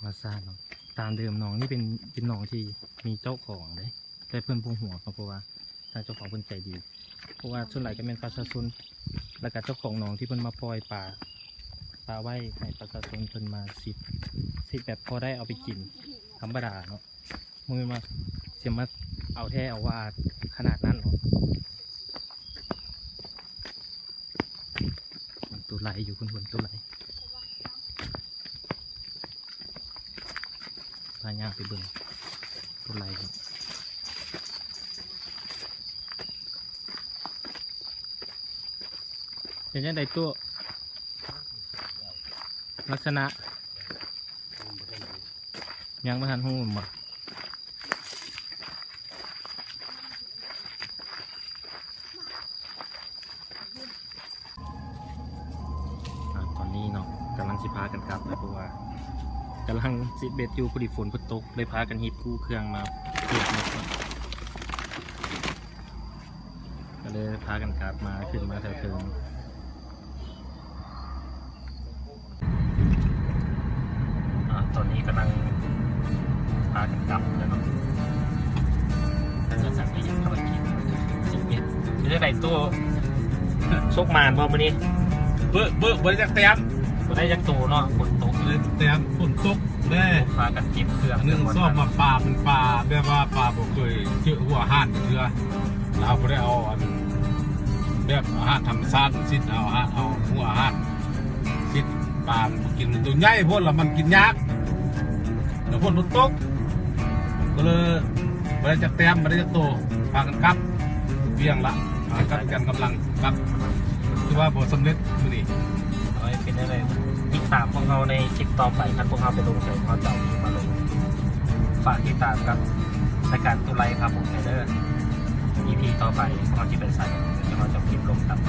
มาซาเนาะตามเดิมน้องนี่เป็นน้องที่มีเจ้าของเลยแต่เพื่อนพงหัวเพราะว่าทางเจ้าของเพิ่นใจดีเพราะว่าส่วนใหญ่ก็เป็นประชาชนแล้วก็เจ้าของน้องที่เพิ่นมาปล่อยปลาไว้ให้ประชาชนเพิ่นมาสิแบบพอได้เอาไปกินธรรมดาเนาะมึงมาเสียมาเอาแท้เอาว่าขนาดนั้นเนาะตัวไหลอยู่คนตัวไหลพายางไปเบิ่งตัวไหลเป็นยังไงตัวลักษณะยังไม่ทันหูมาตอนนี้เนาะกำลังสิพากันกลับนะเพราะว่ากำลังซิเบ็ดอยู่พอดีฝนพตกเลยพากันฮิตกู้เครื่องมาเก็บหมดก็เลยพากันกลับมาขึ้นมาแถวเทิงตอนนี้กำลังพากันกลับแล้วเนาะจะสั่งไปยังภารกิจซิเบ็ดจะได้ตัวโชคมานบ่มื้อนี้เบิกบริจาคเตียนบ่ได้จักตัวเนาะฝนตกเลยเตียนฝนตกแน่พากันเก็บเครื่องนึงซ่อมมาปลาเป็นปลาแบบว่าปลาบ่เคยเจอหัวห่านเชื่อเราบ่ได้เอาแบบอาหารธรรมชาติสิเอาหัวห่านสิปลากินตัวใหญ่พวกเรามันกินยากแล้วฝนตกก็เลยบริจาคเตียนบริจาคโตพากันกลับเบี่ยงละพากันกำลังกลับคือว่าบ่สำเร็จมื้อนี้เป็นอะไรติดตามพวกเราในคลิปต่อไปครับพวกเราไปลงเสร็จเขาจะเอามาลงฝากติดตามกับรายการตัวไรครับผมเดอร์ EP ต่อไปพวกเราจะเป็นใส่เดี๋ยวเราจะคลิปลงครับ